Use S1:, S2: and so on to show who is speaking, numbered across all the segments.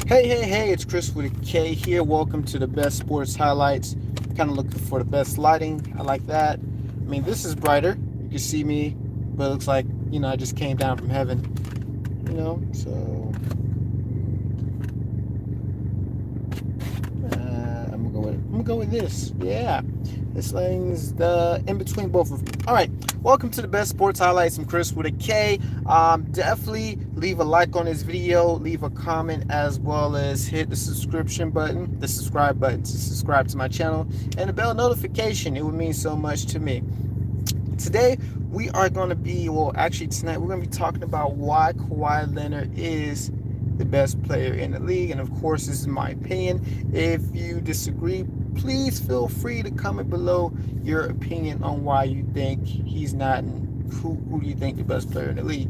S1: Hey, it's Chris with a K here. Welcome to the best sports highlights. Kind of looking for the best lighting. I like that. I mean, this is brighter. You can see me, but it looks like, I just came down from heaven, so I'm gonna go with this. Yeah, this lighting's the in between both of them. All right, welcome to the best sports highlights. I'm Chris with a K. Definitely leave a like on this video, leave a comment, as well as hit the subscribe button to subscribe to my channel, and the bell notification. It would mean so much to me. Today we are going to be, tonight we're going to be talking about why Kawhi Leonard is the best player in the league. And of course, this is my opinion. If you disagree, please feel free to comment below your opinion on why you think he's not, and who do you think the best player in the league.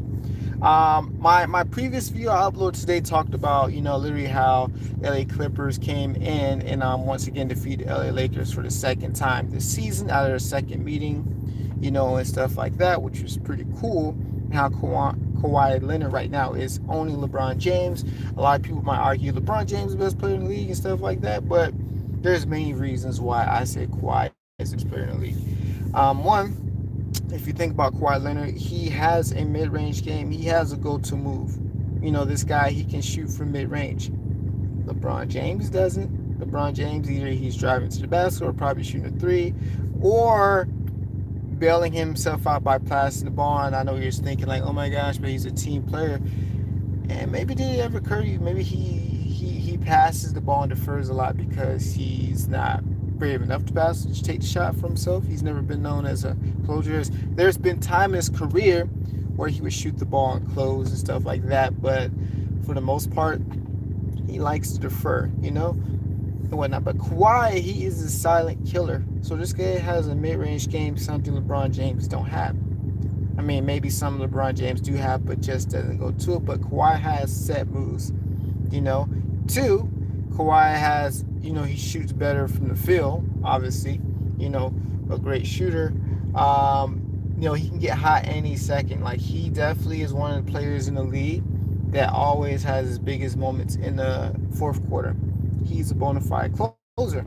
S1: My previous video I uploaded today talked about, literally how LA Clippers came in and once again defeated LA Lakers for the second time this season out of their second meeting, and stuff like that, which was pretty cool. How Kawhi Leonard right now is owning LeBron James. A lot of people might argue LeBron James is the best player in the league and stuff like that, but there's many reasons why I say Kawhi is the best player in the league. One, if you think about Kawhi Leonard, he has a mid-range game. He has a go-to move. This guy, he can shoot from mid-range. LeBron James doesn't. LeBron James, either he's driving to the basket or probably shooting a three, or bailing himself out by passing the ball. And I know you're thinking like, oh my gosh, but he's a team player. And maybe did it ever occur to you? Maybe he passes the ball and defers a lot because he's not brave enough to take the shot for himself. He's never been known as a closer. There's been time in his career where he would shoot the ball and close and stuff like that, but for the most part, he likes to defer, and whatnot. But Kawhi, he is a silent killer. So this guy has a mid-range game, something LeBron James don't have. I mean, maybe some LeBron James do have, but just doesn't go to it. But Kawhi has set moves, Two, Kawhi has, he shoots better from the field, obviously, a great shooter. He can get hot any second. Like, he definitely is one of the players in the league that always has his biggest moments in the fourth quarter. He's a bona fide closer.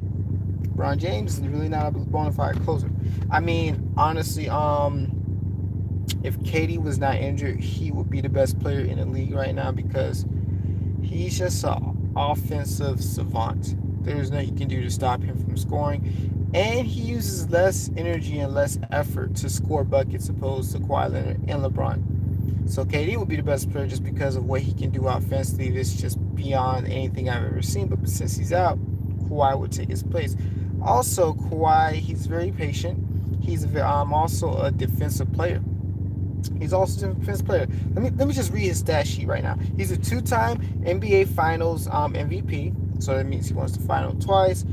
S1: LeBron James is really not a bona fide closer. I mean, honestly, if KD was not injured, he would be the best player in the league right now because he's just an offensive savant. There's nothing you can do to stop him from scoring. And he uses less energy and less effort to score buckets opposed to Kawhi Leonard and LeBron. So KD would be the best player just because of what he can do offensively. This is just beyond anything I've ever seen. But since he's out, Kawhi would take his place. Also, Kawhi, he's very patient. He's also a defensive player. He's also a defensive player. Let me just read his stat sheet right now. He's a two-time NBA Finals MVP. So that means he won the final twice.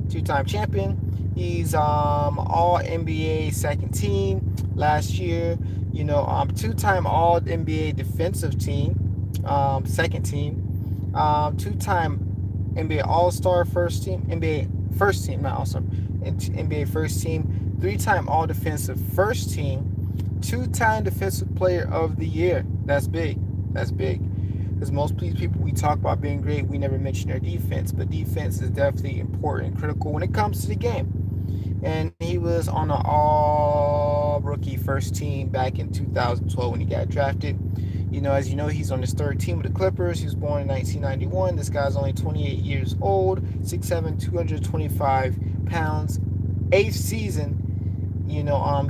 S1: Two-time champion. He's all NBA second team last year. Two-time all NBA defensive team, second team. Two-time NBA All-Star first team, NBA first team, not All-Star, NBA first team. Three-time All Defensive first team. Two-time Defensive Player of the Year. That's big. Because most people we talk about being great, we never mention their defense. But defense is definitely important and critical when it comes to the game. And he was on an all-rookie first team back in 2012 when he got drafted. As you know, he's on his third team with the Clippers. He was born in 1991. This guy's only 28 years old, 6'7", 225 pounds. Eighth season,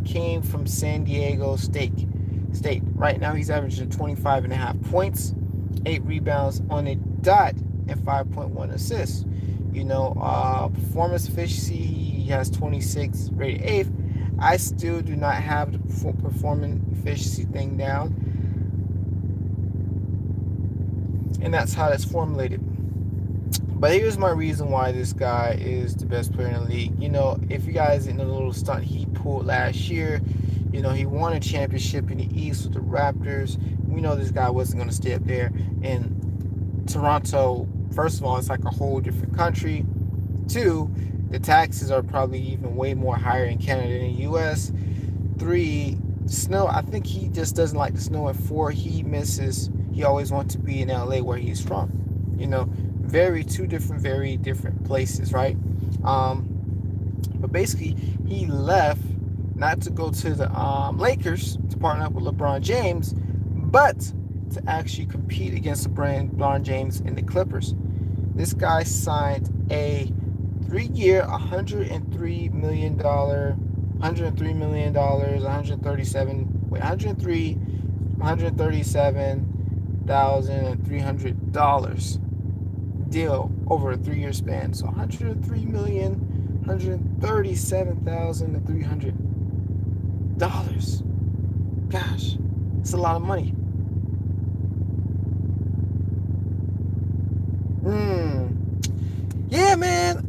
S1: came from San Diego State. Right now, he's averaging 25.5 points, 8 rebounds on a dot, and 5.1 assists. Performance efficiency, he has 26, rated 8th. I still do not have the performance efficiency thing down, and that's how that's formulated. But here's my reason why this guy is the best player in the league. If you guys in the little stunt he pulled last year, he won a championship in the East with the Raptors. We know this guy wasn't going to stay up there. In Toronto, first of all, it's like a whole different country. Two, the taxes are probably even way more higher in Canada than the U.S. Three, snow. I think he just doesn't like the snow. And four, he always wants to be in LA where he's from. very different places, right? But basically, he left not to go to the Lakers to partner up with LeBron James, but to actually compete against LeBron James in the Clippers. This guy signed a 3-year, $103 million, 137,300 deal over a 3-year span. So 103,137,300. Gosh, it's a lot of money. Yeah, man.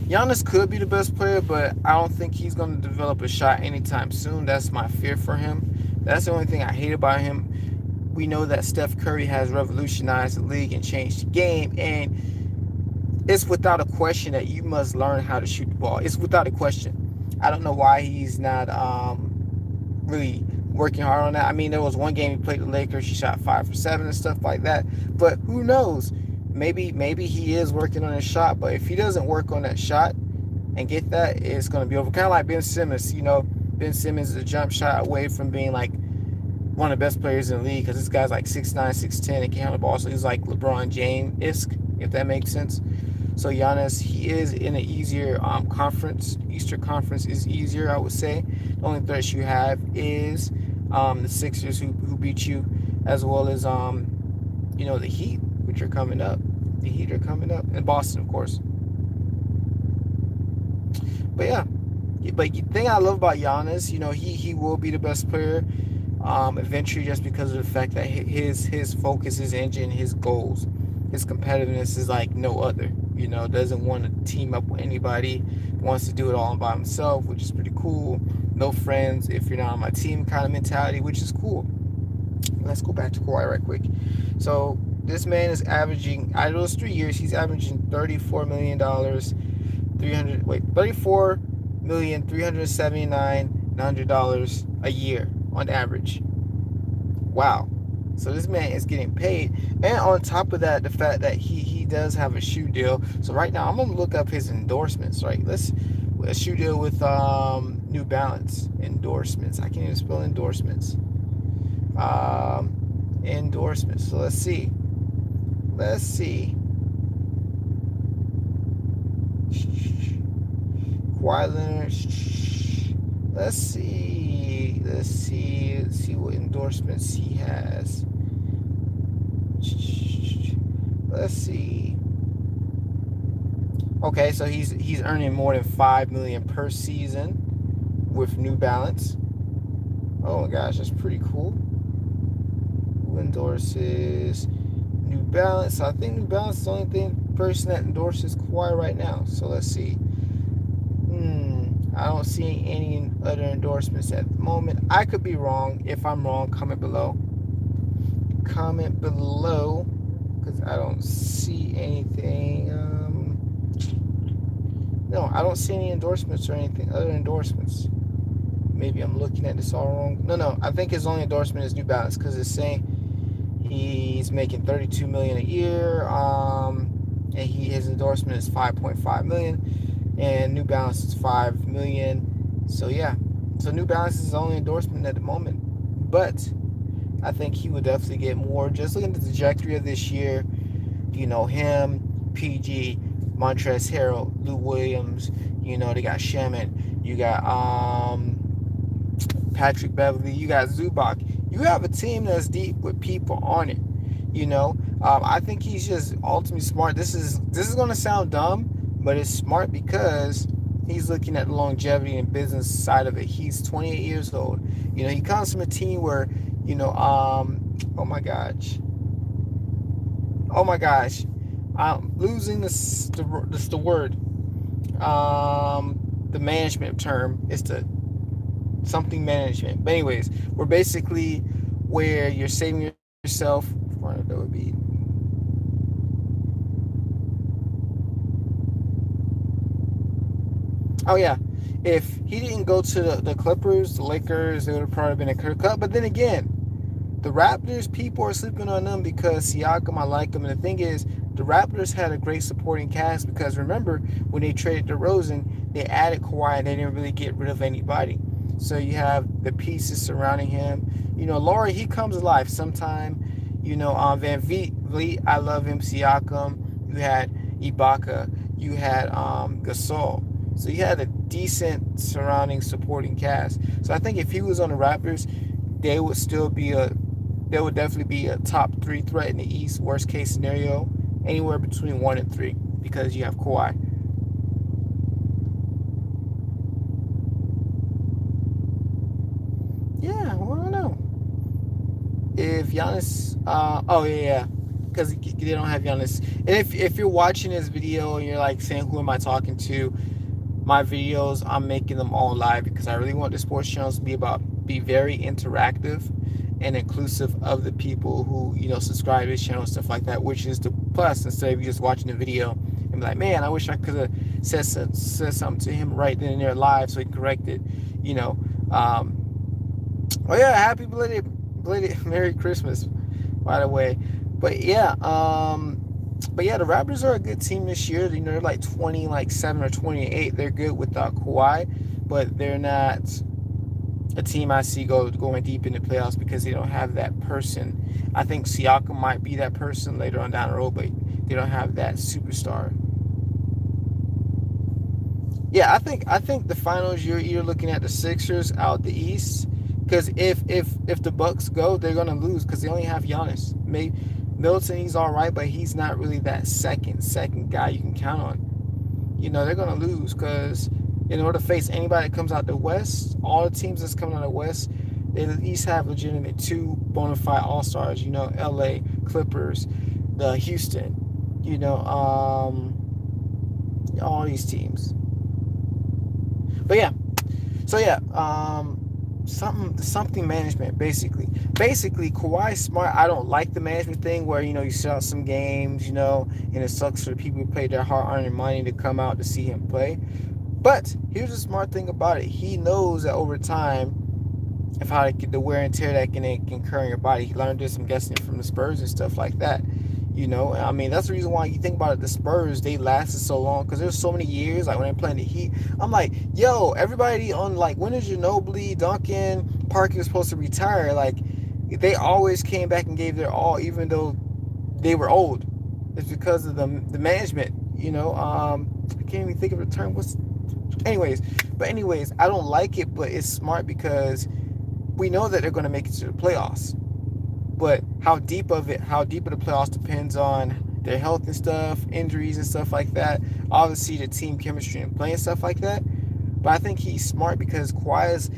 S1: Giannis could be the best player, but I don't think he's going to develop a shot anytime soon. That's my fear for him. That's the only thing I hate about him. We know that Steph Curry has revolutionized the league and changed the game, and it's without a question that you must learn how to shoot the ball. It's without a question. I don't know why he's not really working hard on that. I mean, there was one game he played the Lakers, he shot 5 for 7 and stuff like that. But who knows? Maybe he is working on his shot, but if he doesn't work on that shot and get that, it's going to be over. Kind of like Ben Simmons. You know, Ben Simmons is a jump shot away from being like one of the best players in the league, because this guy's like 6'9", 6'10", and can handle the ball. So he's like LeBron James-esque, if that makes sense. So Giannis, he is in an easier conference. Eastern Conference is easier, I would say. The only threats you have is the Sixers, who beat you, as well as the Heat, which are coming up. The Heat are coming up, and Boston, of course. But yeah, but the thing I love about Giannis, he will be the best player eventually, just because of the fact that his focus, his engine, his goals, his competitiveness is like no other. Doesn't want to team up with anybody, wants to do it all by himself, which is pretty cool. No friends if you're not on my team kind of mentality, which is cool. Let's go back to Kawhi right quick. So this man is averaging, out of those 3 years, he's averaging $34 million, $34,379,900 a year on average. Wow. So this man is getting paid, and on top of that, the fact that he does have a shoe deal. So right now, I'm gonna look up his endorsements. Right, a shoe deal with New Balance endorsements. I can't even spell endorsements. Endorsements. So let's see. Kawhi Leonard. Let's see what endorsements he has. Let's see. Okay, so he's earning more than $5 million per season with New Balance. Oh my gosh, that's pretty cool. Who endorses New Balance? So I think New Balance is the only person that endorses Kawhi right now. So let's see. I don't see any other endorsements at the moment. I could be wrong. If I'm wrong, comment below. Because I don't see anything. No, I don't see any endorsements or anything. Other endorsements. Maybe I'm looking at this all wrong. No. I think his only endorsement is New Balance, because it's saying he's making $32 million a year. And his endorsement is $5.5 million. And New Balance is $5 million. So yeah, so New Balance is his only endorsement at the moment, but I think he would definitely get more. Just looking at the trajectory of this year, him, PG, Montrezl Harrell, Lou Williams, they got Shaman, you got Patrick Beverly, you got Zubac. You have a team that's deep with people on it. I think he's just ultimately smart. This is going to sound dumb, but it's smart because he's looking at the longevity and business side of it. He's 28 years old. He comes from a team where, oh my gosh, I'm losing the word. The management term is the something management. But anyways, we're basically where you're saving yourself. That would be. Oh yeah, if he didn't go to the Clippers, the Lakers, it would have probably been a clear cut. But then again, the Raptors, people are sleeping on them because Siakam, I like him. And the thing is, the Raptors had a great supporting cast because remember, when they traded DeRozan, they added Kawhi and they didn't really get rid of anybody. So you have the pieces surrounding him. Laurie, he comes alive sometime. Van Vliet, I love him. Siakam, you had Ibaka, you had Gasol. So you had a decent surrounding supporting cast. So I think if he was on the Raptors, they would still be they would definitely be a top 3 threat in the East. Worst case scenario, anywhere between 1 and 3 because you have Kawhi. Yeah, well, I don't know if Giannis. Oh yeah, because they don't have Giannis. And if you're watching this video and you're like saying, "Who am I talking to?" My videos, I'm making them all live because I really want the sports channels to be very interactive and inclusive of the people who subscribe to this channel and stuff like that, which is the plus. Instead of you just watching the video and be like, man, I wish I could have said something to him right then and there live so he can correct it. Oh yeah, happy belated Merry Christmas, by the way. But yeah, the Raptors are a good team this year. They're like 7 or 28. They're good without Kawhi, but they're not a team I see going deep in the playoffs because they don't have that person. I think Siakam might be that person later on down the road, but they don't have that superstar. Yeah, I think the finals you're looking at the Sixers out the East because if the Bucks go, they're gonna lose because they only have Giannis. Maybe Middleton, he's all right, but he's not really that second guy you can count on. They're gonna lose because in order to face anybody that comes out the West, all the teams that's coming out of the West, they at least have legitimate 2 bona fide all stars. LA Clippers, the Houston, all these teams. But yeah, so yeah, something management basically. Kawhi Smart, I don't like the management thing where you sit out some games, and it sucks for the people who paid their hard-earned money to come out to see him play. But here's the smart thing about it: he knows that over time, if how the wear and tear that can occur in your body. He learned this, I'm guessing, from the Spurs and stuff like that. I mean, that's the reason why you think about it. The Spurs, they lasted so long because there's so many years. Like when they're playing the Heat, I'm like, yo, everybody on when is Ginobili, Duncan, Parker was supposed to retire? Like, they always came back and gave their all, even though they were old. It's because of the management. I can't even think of the term. Anyways, I don't like it, but it's smart because we know that they're going to make it to the playoffs. But how deep of the playoffs depends on their health and stuff, injuries and stuff like that. Obviously, the team chemistry and playing stuff like that. But I think he's smart because Kawhi is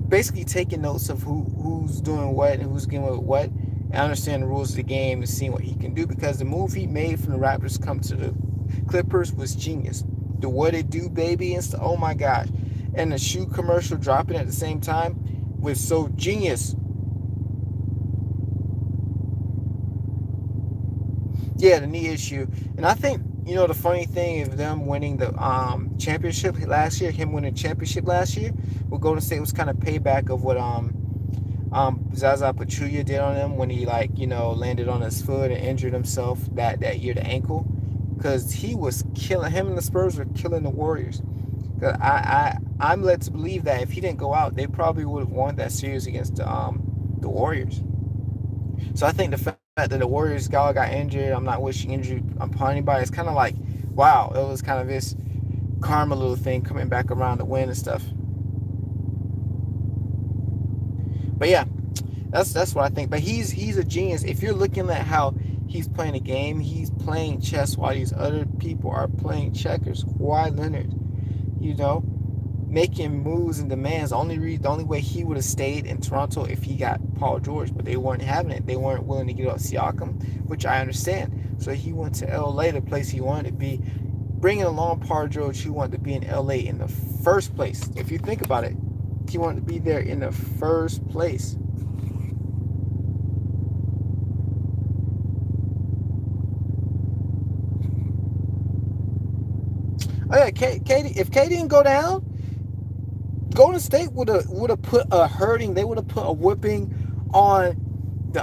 S1: basically taking notes of who's doing what and who's getting with what, and understand the rules of the game and seeing what he can do. Because the move he made from the Raptors come to the Clippers was genius. The what it do, baby, and stuff. Oh my gosh! And the shoe commercial dropping at the same time was so genius. Yeah, the knee issue. And I think, the funny thing is them winning the championship last year, him winning the championship last year with Golden State was kind of payback of what Zaza Pachulia did on him when he landed on his foot and injured himself that year, the ankle. Because he was killing him and the Spurs were killing the Warriors. Cause I'm led to believe that if he didn't go out, they probably would have won that series against the Warriors. So I think the fact that the Warriors got injured, I'm not wishing injury upon anybody. It's kind of like, wow, it was kind of this karma little thing coming back around to win and stuff. But yeah, that's what I think. But he's a genius. If you're looking at how he's playing a game, he's playing chess while these other people are playing checkers. Kawhi Leonard, making moves and demands. The only way he would have stayed in Toronto if he got Paul George, but they weren't having it. They weren't willing to give up Siakam, which I understand. So he went to LA, the place he wanted to be, bringing along Paul George, who wanted to be in LA in the first place. If you think about it, he wanted to be there in the first place. Oh yeah, KD. If KD didn't go down, Golden State would have put a hurting. They would have put a whipping on the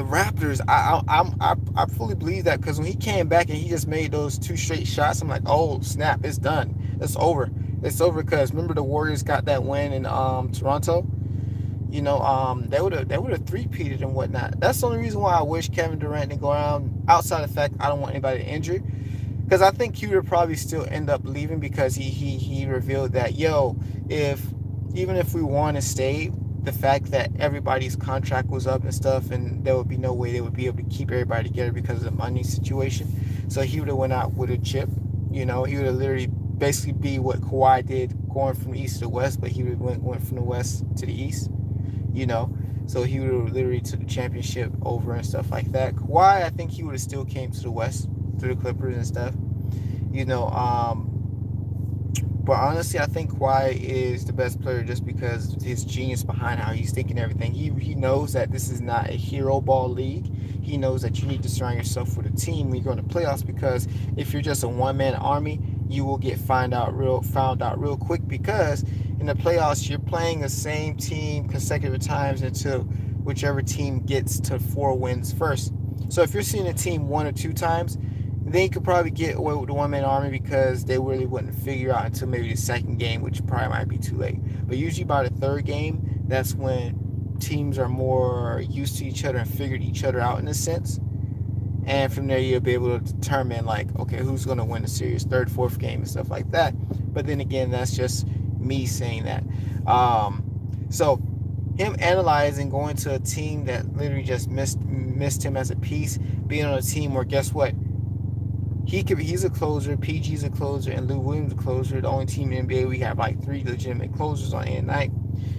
S1: Raptors, I fully believe that, because when he came back and he just made those two straight shots, I'm like, oh snap, it's done, it's over, it's over. Because remember the Warriors got that win in Toronto. They would have three-peated and whatnot. That's the only reason why I wish Kevin Durant didn't go around. Outside of the fact I don't want anybody injured, because I think he would probably still end up leaving, because he revealed that, if even if we want to stay, the fact that everybody's contract was up and stuff, and there would be no way they would be able to keep everybody together because of the money situation. So he would have went out with a chip. He would have literally basically be what Kawhi did, going from the east to the west, but he would went from the west to the east. you know. So he would have literally took the championship over and stuff like that. Kawhi, I think he would have still came to the West through the Clippers and stuff. You know, but honestly, I think Kawhi is the best player just because his genius behind how he's thinking everything. He knows that this is not a hero ball league. He knows that you need to surround yourself with a team when you go into playoffs, because if you're just a one-man army, you will get found out real quick, because in the playoffs you're playing the same team consecutive times until whichever team gets to 4 wins first. So if you're seeing a team 1 or 2 times, they could probably get away with the one-man army because they really wouldn't figure out until maybe the second game, which probably might be too late. But usually by the third game, that's when teams are more used to each other and figured each other out in a sense. And from there, you'll be able to determine, like, okay, who's going to win the series, third, fourth game, and stuff like that. But then again, that's just me saying that. So him analyzing going to a team that literally just missed him as a piece, being on a team where, guess what? He's a closer, PG's a closer, and Lou Williams a closer. The only team in the NBA we have like 3 legitimate closers on any night.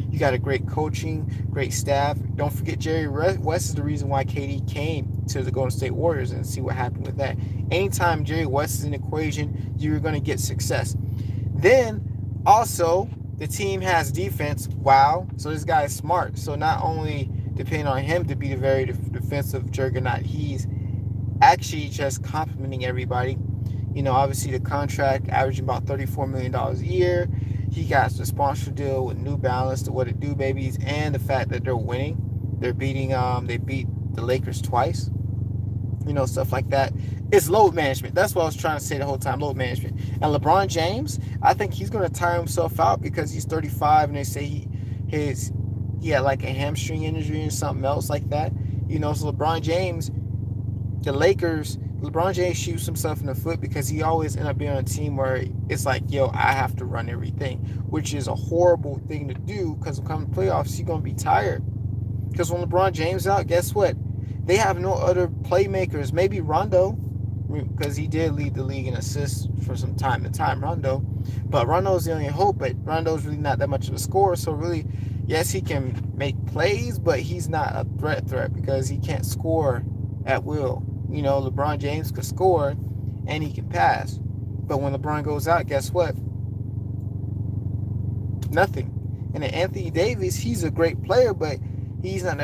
S1: You got a great coaching, great staff. Don't forget Jerry West is the reason why KD came to the Golden State Warriors, and see what happened with that. Anytime Jerry West is in the equation, you're going to get success. Then also the team has defense. Wow. So this guy is smart. So not only depending on him to be the very defensive juggernaut, he's actually just complimenting everybody. You know, obviously the contract averaging about $34 million a year. He got the sponsor deal with New Balance, the What It Do babies, and the fact that they're winning. They're beating they beat the Lakers twice. You know, stuff like that. It's load management. That's what I was trying to say the whole time, load management. And LeBron James, I think he's going to tire himself out because he's 35, and they say he had like a hamstring injury or something else like that. You know, so LeBron James, LeBron James shoots himself in the foot because he always end up being on a team where it's like, yo, I have to run everything, which is a horrible thing to do, because when come to playoffs, you're going to be tired. Because when LeBron James out, guess what? They have no other playmakers. Maybe Rondo, because he did lead the league in assists for some time to time, Rondo. But Rondo's the only hope, but Rondo's really not that much of a scorer. So really, yes, he can make plays, but he's not a threat because he can't score at will. You know, LeBron James could score and he can pass. But when LeBron goes out, guess what? Nothing. And then Anthony Davis, he's a great player, but he's not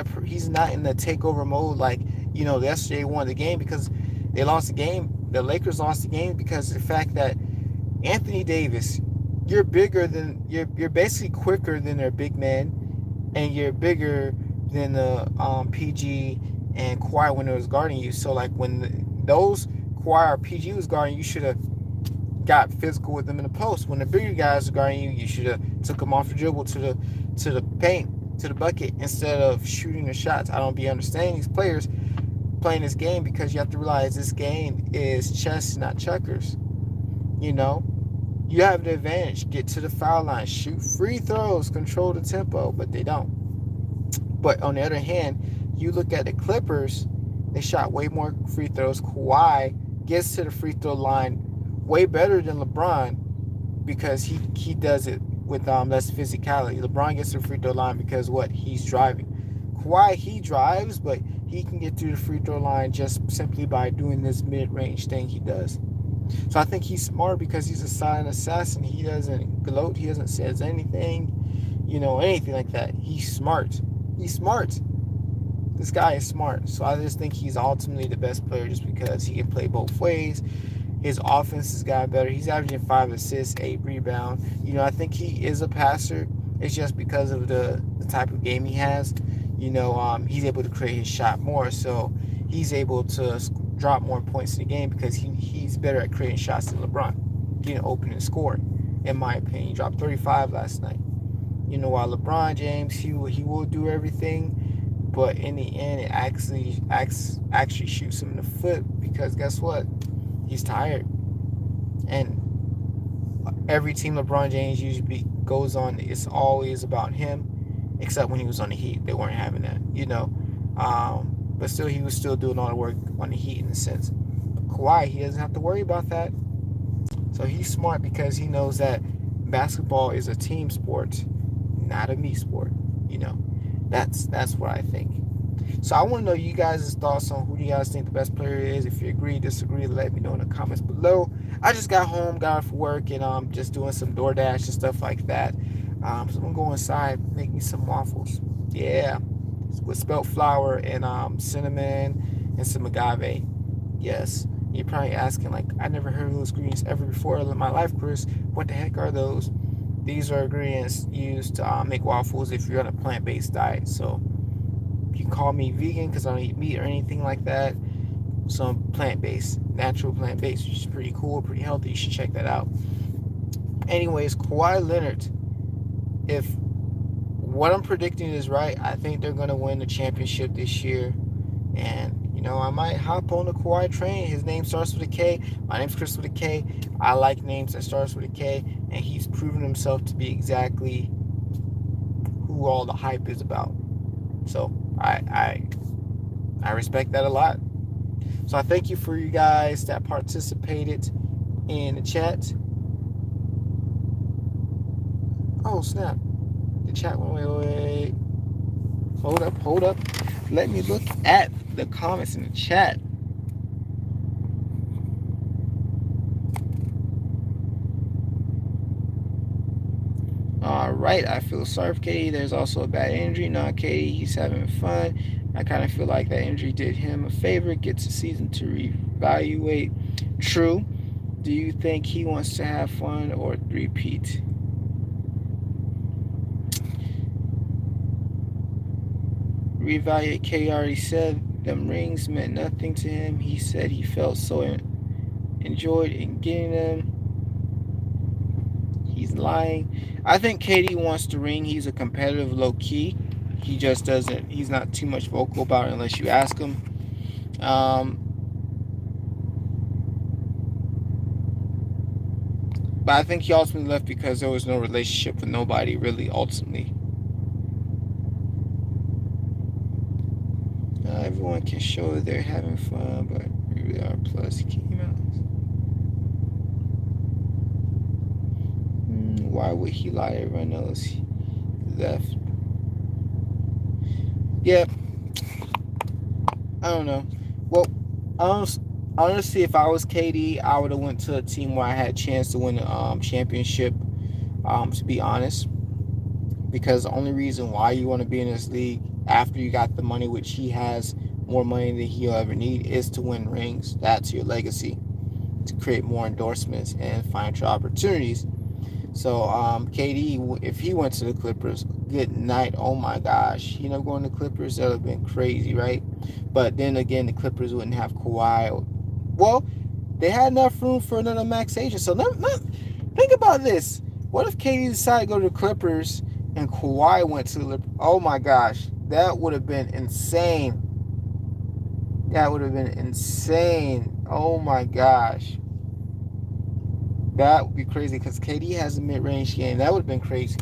S1: in the takeover mode. Like, you know, yesterday won the game because they lost the game. The Lakers lost the game because of the fact that Anthony Davis, you're basically quicker than their big man, and you're bigger than the PG and Kawhi when it was guarding you. So like when those Kawhi or PG was guarding you, should have got physical with them in the post. When the bigger guys are guarding you, you should have took them off the dribble to the paint, to the bucket, instead of shooting the shots. I don't be understanding these players playing this game, because you have to realize this game is chess, not checkers. You know, you have the advantage. Get to the foul line, shoot free throws, control the tempo, but they don't. But on the other hand, you look at the Clippers, they shot way more free throws. Kawhi gets to the free throw line way better than LeBron, because he does it with less physicality. LeBron gets to the free throw line because what? He's driving. Kawhi, he drives, but he can get through the free throw line just simply by doing this mid-range thing he does. So I think he's smart because he's a silent assassin. He doesn't gloat. He doesn't say anything, you know, anything like that. He's smart. He's smart. This guy is smart. So I just think he's ultimately the best player just because he can play both ways. His offense has gotten better. He's averaging 5 assists, 8 rebounds. You know, I think he is a passer, It's just because of the type of game he has. He's able to create his shot more, so he's able to drop more points in the game because he's better at creating shots than LeBron, getting open and scoring. In my opinion, he dropped 35 last night. While LeBron James, he will do everything, but in the end, it actually shoots him in the foot because guess what? He's tired, and every team LeBron James usually goes on, it's always about him, except when he was on the Heat, they weren't having that. But still, he was still doing all the work on the Heat in a sense. But Kawhi, he doesn't have to worry about that. So he's smart because he knows that basketball is a team sport, not a me sport. You know, that's what I think. So I want to know you guys' thoughts on who do you guys think the best player is. If you agree, disagree, let me know in the comments below. I just got home, got off work, and just doing some DoorDash and stuff like that. So I'm gonna go inside, make me some waffles. Yeah, with spelt flour and cinnamon and some agave. Yes. You're probably asking, like, I never heard of those ingredients ever before in my life, Chris. What the heck are those? These are ingredients used to make waffles if you're on a plant-based diet. So you can call me vegan because I don't eat meat or anything like that. So I'm plant-based, natural plant-based, which is pretty cool, pretty healthy. You should check that out. Anyways, Kawhi Leonard, if what I'm predicting is right, I think they're going to win the championship this year. And I might hop on the Kawhi train. His name starts with a K. My name's Chris with a K. I like names that starts with a K, and he's proven himself to be exactly who all the hype is about. So I respect that a lot. So I thank you for you guys that participated in the chat. Oh snap! The chat went away. Hold up. Let me look at the comments in the chat. All right, I feel sorry for Katie. There's also a bad injury. Not Katie, he's having fun. I kind of feel like that injury did him a favor. Gets a season to reevaluate. True. Do you think he wants to have fun or repeat? Reevaluate. Katie already said them rings meant nothing to him. He said he felt so enjoyed in getting them. He's lying. I think KD wants the ring. He's a competitive low key. He just doesn't. He's not too much vocal about it unless you ask him. But I think he ultimately left because there was no relationship with nobody really ultimately. Everyone can show that they're having fun, but really are plus came out. Why would he lie? Everyone knows he left. Yeah, I don't know. Well, honestly, if I was KD, I would have went to a team where I had a chance to win the championship. To be honest, because the only reason why you want to be in this league after you got the money, which he has more money than he'll ever need, is to win rings. That's your legacy, to create more endorsements and financial opportunities. So KD, if he went to the Clippers, good night. Oh my gosh, going to Clippers, that would have been crazy, right? But then again, the Clippers wouldn't have Kawhi. Well, they had enough room for another max agent. So think about this. What if KD decided to go to the Clippers and Kawhi went to the... Oh my gosh, that would have been insane. That would have been insane. Oh my gosh. That would be crazy because KD has a mid-range game. That would have been crazy.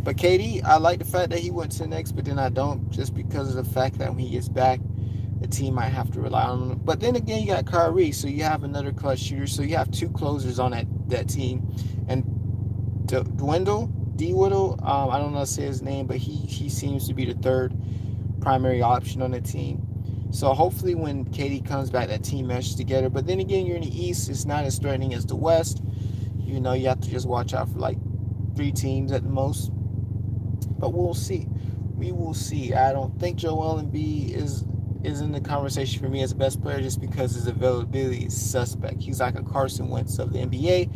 S1: But KD, I like the fact that he went to the Knicks, but then I don't, just because of the fact that when he gets back, the team might have to rely on him. But then again, you got Kyrie, so you have another clutch shooter. So you have two closers on that team. And D-Whittle, I don't know how to say his name, but he seems to be the third primary option on the team. So hopefully when KD comes back, that team meshes together. But then again, you're in the East. It's not as threatening as the West. You have to just watch out for like 3 teams at the most. But we'll see. We will see. I don't think Joel Embiid is in the conversation for me as the best player just because his availability is suspect. He's like a Carson Wentz of the NBA.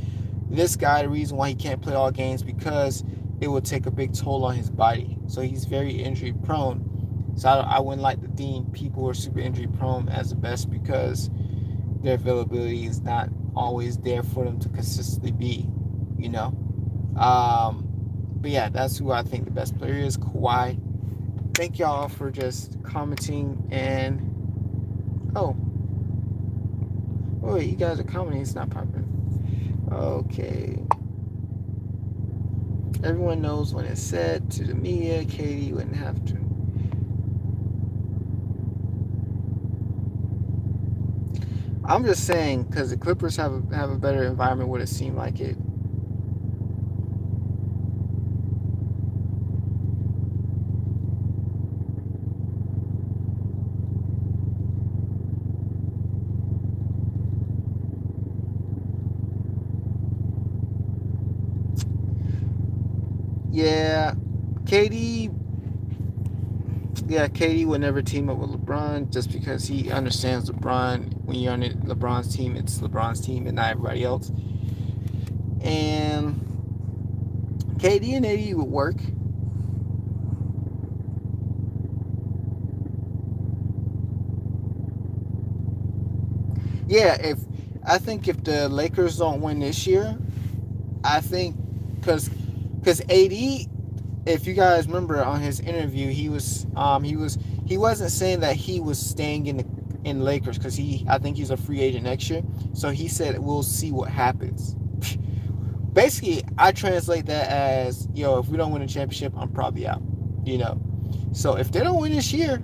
S1: This guy, the reason why he can't play all games because it will take a big toll on his body. So he's very injury prone. So I wouldn't like to deem people who are super injury prone as the best because their availability is not always there for them to consistently be, you know. But yeah, that's who I think the best player is, Kawhi. Thank y'all for just commenting and oh wait, you guys are commenting. It's not popping. Okay. Everyone knows when it's said to the media, KD wouldn't have to. I'm just saying because the Clippers have a better environment. Would it seem like it? Yeah, KD. Yeah, KD would never team up with LeBron just because he understands LeBron. When you're on LeBron's team, it's LeBron's team and not everybody else. And KD and AD would work. Yeah, I think if the Lakers don't win this year, I think because AD, if you guys remember on his interview, he wasn't saying that he was staying in Lakers because I think he's a free agent next year. So he said we'll see what happens. Basically, I translate that as, if we don't win a championship, I'm probably out. So if they don't win this year,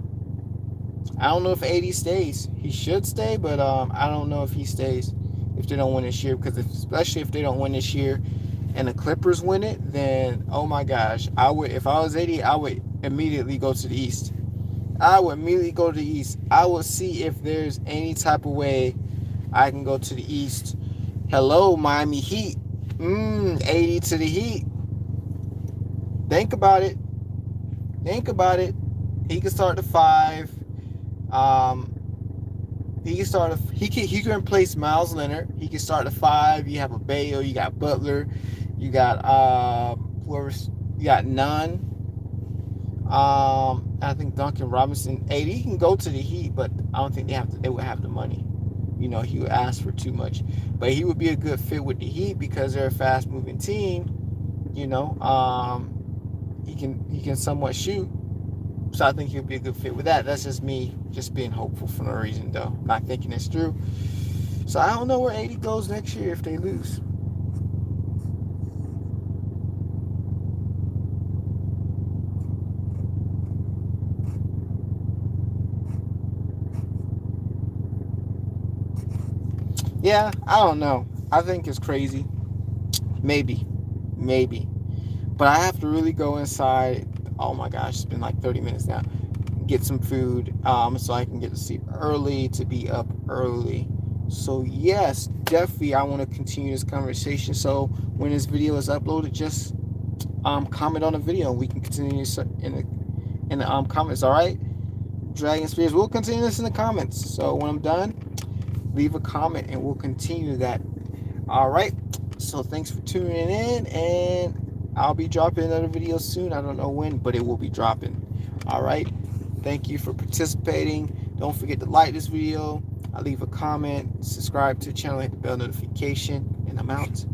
S1: I don't know if AD stays. He should stay, but I don't know if he stays if they don't win this year. Because especially if they don't win this year, and the Clippers win it, then oh my gosh, if I was AD, I would immediately go to the East. I would see if there's any type of way I can go to the East. Hello, Miami Heat. 80 to the Heat. Think about it. He can start the 5. He can replace Miles Leonard. He can start the 5. You have a Bayo. You got Butler. You got you got Nunn. I think Duncan Robinson. AD can go to the Heat, but I don't think they would have the money. He would ask for too much. But he would be a good fit with the Heat because they're a fast moving team. He can somewhat shoot. So I think he'll be a good fit with that. That's just me just being hopeful for no reason, though. Not thinking it's true. So I don't know where AD goes next year if they lose. Yeah, I don't know. I think it's crazy. Maybe. But I have to really go inside. Oh my gosh, it's been like 30 minutes now. Get some food so I can get to sleep early, to be up early. So yes, definitely I want to continue this conversation. So when this video is uploaded, just comment on the video and we can continue this in the comments. All right, Dragon Spears, we'll continue this in the comments. So when I'm done, leave a comment and we'll continue that. All right, so thanks for tuning in, and I'll be dropping another video soon. I don't know when, but it will be dropping. All right, thank you for participating. Don't forget to like this video, leave a comment, subscribe to the channel, hit the bell notification, and I'm out.